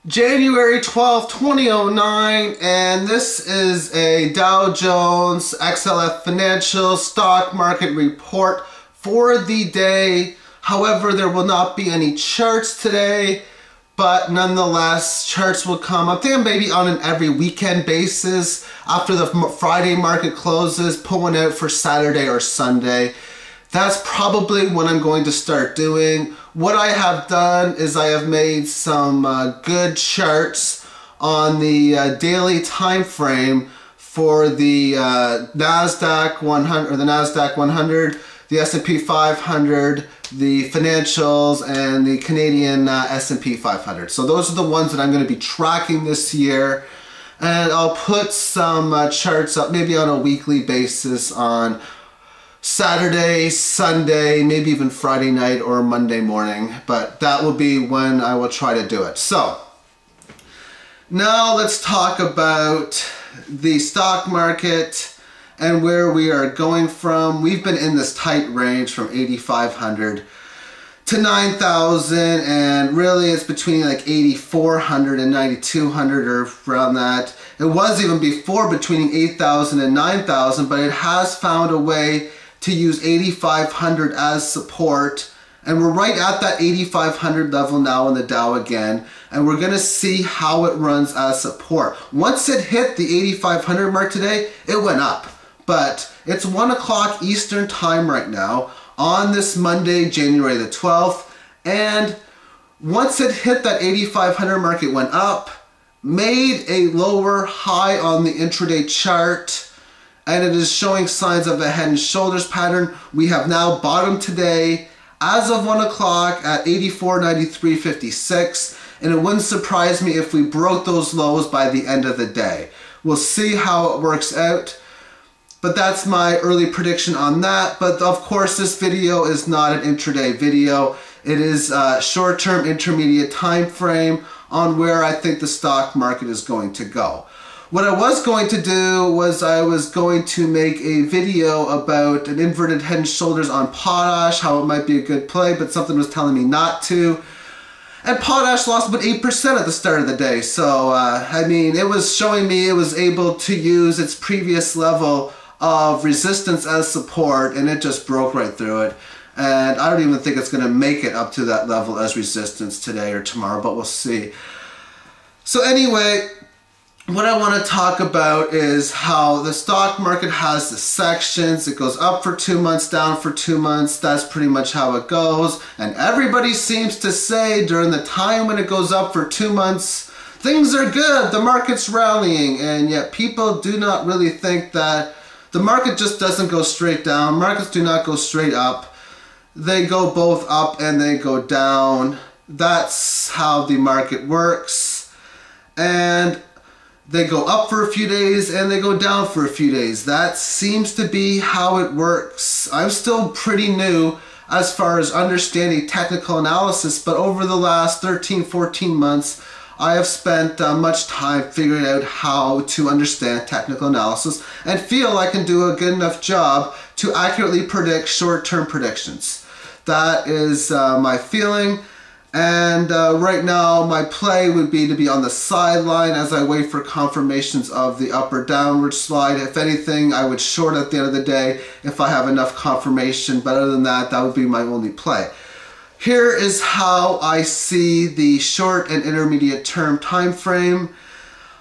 January 12th, 2009, and this is a Dow Jones XLF Financial Stock Market Report for the day. However, there will not be any charts today, but nonetheless, charts will come. I'm thinking maybe on an every weekend basis after the Friday market closes, pull one out for Saturday or Sunday. That's probably what I'm going to start doing. What I have done is I have made some good charts on the daily time frame for the NASDAQ 100, or the NASDAQ 100, the S&P 500, the financials, and the Canadian S&P 500. So those are the ones that I'm going to be tracking this year. And I'll put some charts up maybe on a weekly basis on Saturday, Sunday, maybe even Friday night or Monday morning, but that will be when I will try to do it. So now let's talk about the stock market and where we are going from. We've been in this tight range from 8,500 to 9,000, and really it's between like 8,400 and 9,200 or around that. It was even before between 8,000 and 9,000, but it has found a way to use 8,500 as support, and we're right at that 8,500 level now in the Dow again, and we're going to see how it runs as support. Once it hit the 8,500 mark today, it went up, but it's 1 o'clock Eastern time right now on this Monday, January the 12th, and once it hit that 8,500 mark, it went up, made a lower high on the intraday chart, and it is showing signs of a head and shoulders pattern. We have now bottomed today as of 1 o'clock at 84.9356, and it wouldn't surprise me if we broke those lows by the end of the day. We'll see how it works out, but that's my early prediction on that. But of course, this video is not an intraday video. It is a short-term intermediate time frame on where I think the stock market is going to go. What I was going to do was I was going to make a video about an inverted head and shoulders on potash, how it might be a good play, but something was telling me not to. And potash lost about 8% at the start of the day. So, I mean, it was showing me it was able to use its previous level of resistance as support, and it just broke right through it. And I don't even think it's going to make it up to that level as resistance today or tomorrow, but we'll see. So anyway, what I want to talk about is how the stock market has the sections. It goes up for 2 months, down for 2 months. That's pretty much how it goes. And everybody seems to say during the time when it goes up for 2 months, things are good, the market's rallying. And yet people do not really think that the market just doesn't go straight down. Markets do not go straight up. They go both up and they go down. That's how the market works. And they go up for a few days and they go down for a few days. That seems to be how it works. I'm still pretty new as far as understanding technical analysis, but over the last 13, 14 months, I have spent much time figuring out how to understand technical analysis and feel I can do a good enough job to accurately predict short-term predictions. That is my feeling. And right now my play would be to be on the sideline as I wait for confirmations of the up or downward slide. If anything, I would short at the end of the day if I have enough confirmation, but other than that, that would be my only play. Here is how I see the short and intermediate term time frame.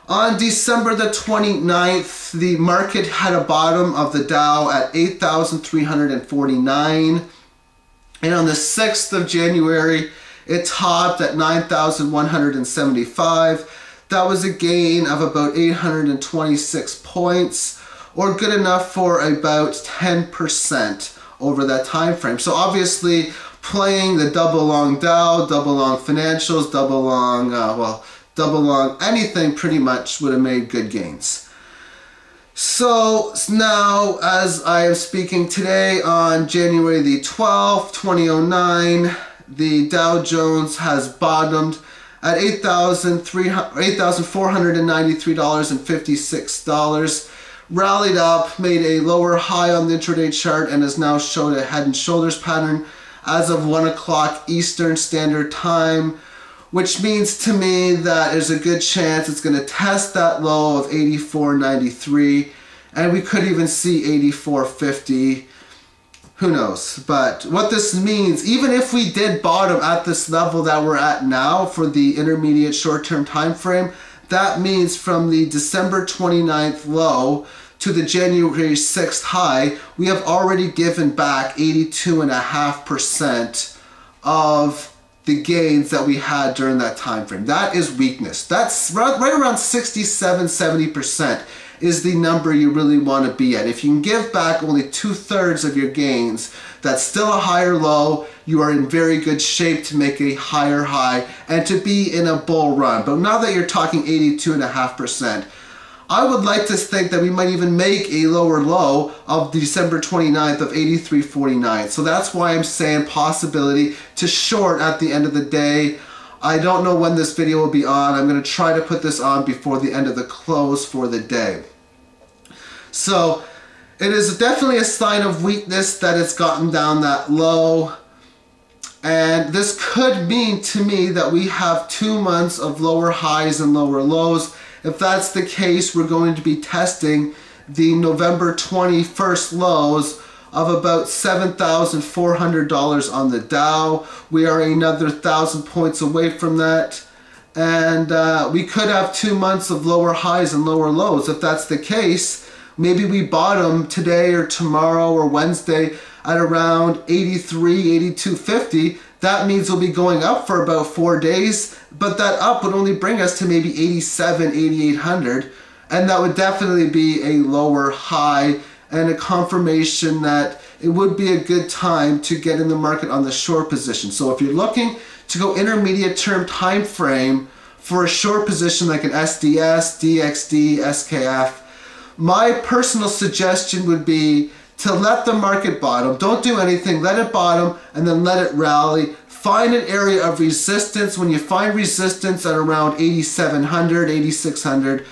On December the 29th, the market had a bottom of the Dow at 8,349, and on the 6th of January, it topped at 9,175. That was a gain of about 826 points, or good enough for about 10% over that time frame. So obviously, playing the double long Dow, double long financials, double long, double long anything pretty much would have made good gains. So now, as I am speaking today on January the 12th, 2009, the Dow Jones has bottomed at $8,493.56, rallied up, made a lower high on the intraday chart, and has now showed a head and shoulders pattern as of 1 o'clock Eastern Standard Time, which means to me that there's a good chance it's going to test that low of 84.93, and we could even see 84.50. Who knows? But what this means, even if we did bottom at this level that we're at now for the intermediate short-term time frame, that means from the December 29th low to the January 6th high, we have already given back 82.5% of the gains that we had during that time frame. That is weakness. That's right around 67-70% is the number you really want to be at. If you can give back only 2/3 of your gains, that's still a higher low. You are in very good shape to make a higher high and to be in a bull run. But now that you're talking 82.5%, I would like to think that we might even make a lower low of December 29th of 83.49. So that's why I'm saying possibility to short at the end of the day. I don't know when this video will be on. I'm going to try to put this on before the end of the close for the day. So it is definitely a sign of weakness that it's gotten down that low. And this could mean to me that we have 2 months of lower highs and lower lows. If that's the case, we're going to be testing the November 21st lows of about $7,400 on the Dow. We are another 1,000 points away from that. And we could have 2 months of lower highs and lower lows. If that's the case, maybe we bottom today or tomorrow or Wednesday at around 83, 82.50. That means we'll be going up for about 4 days, but that up would only bring us to maybe 87, 8800, and that would definitely be a lower high and a confirmation that it would be a good time to get in the market on the short position. So if you're looking to go intermediate term time frame for a short position like an SDS, DXD, SKF, my personal suggestion would be to let the market bottom. Don't do anything, let it bottom and then let it rally. Find an area of resistance. When you find resistance at around 8,700, 8,600,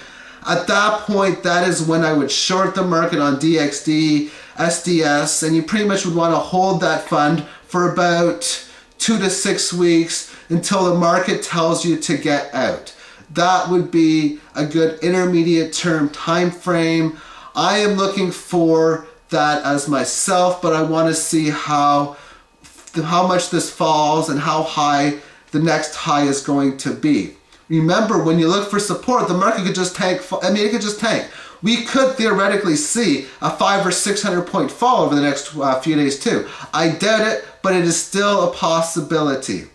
at that point, that is when I would short the market on DXD, SDS, and you pretty much would want to hold that fund for about 2 to 6 weeks until the market tells you to get out. That would be a good intermediate term time frame. I am looking for that as myself, but I want to see how much this falls and how high the next high is going to be. Remember, when you look for support, the market could just tank. I mean, it could just tank. We could theoretically see a 500 or 600 point fall over the next few days too. I doubt it, but it is still a possibility.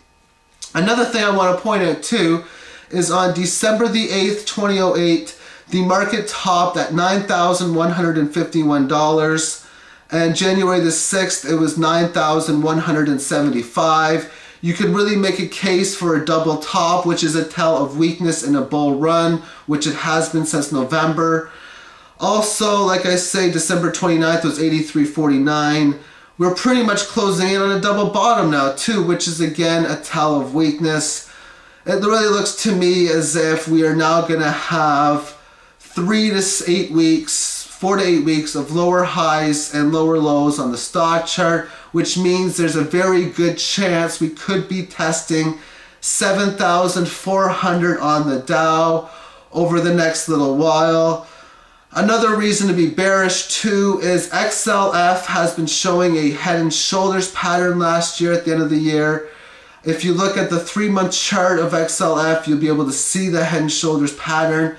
Another thing I want to point out too is on December the 8th, 2008, the market topped at $9,151, and January the 6th, it was $9,175. You could really make a case for a double top, which is a tell of weakness in a bull run, which it has been since November. Also, like I say, December 29th was 83.49. We're pretty much closing in on a double bottom now too, which is again a tell of weakness. It really looks to me as if we are now going to have 4 to 8 weeks of lower highs and lower lows on the stock chart, which means there's a very good chance we could be testing 7,400 on the Dow over the next little while. Another reason to be bearish too is XLF has been showing a head and shoulders pattern last year at the end of the year. If you look at the 3-month chart of XLF, you'll be able to see the head and shoulders pattern.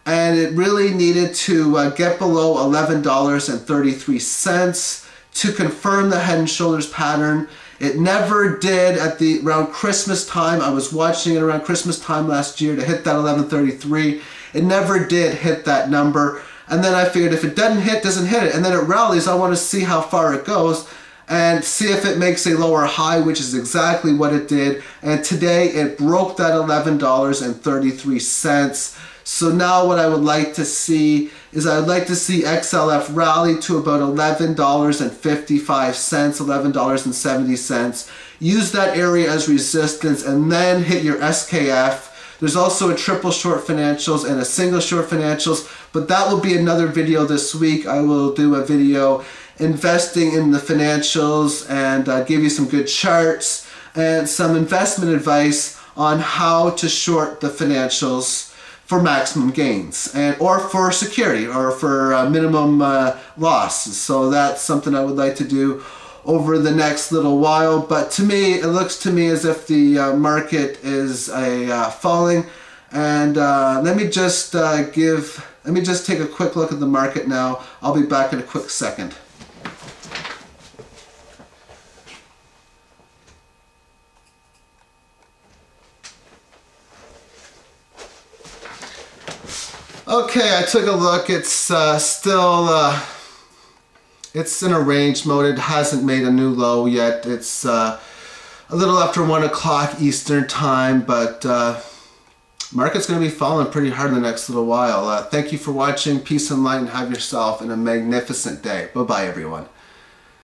And it really needed to get below $11.33 to confirm the head and shoulders pattern. It never did at around Christmas time. I was watching it around Christmas time last year to hit that 11.33. It never did hit that number. And then I figured if it doesn't hit it. And then it rallies. I want to see how far it goes and see if it makes a lower high, which is exactly what it did. And today it broke that $11.33. So now what I would like to see is I would like to see XLF rally to about $11.55, $11.70. Use that area as resistance and then hit your SKF. There's also a triple short financials and a single short financials, but that will be another video this week. I will do a video investing in the financials and give you some good charts and some investment advice on how to short the financials for maximum gains, or for security, or for minimum loss. So that's something I would like to do over the next little while. But to me, it looks to me as if the market is falling. And let me just take a quick look at the market now. I'll be back in a quick second. Okay, I took a look. It's still it's in a range mode. It hasn't made a new low yet. It's a little after 1 o'clock Eastern time, but market's going to be falling pretty hard in the next little while. Thank you for watching. Peace and light, and have yourself a magnificent day. Bye-bye, everyone.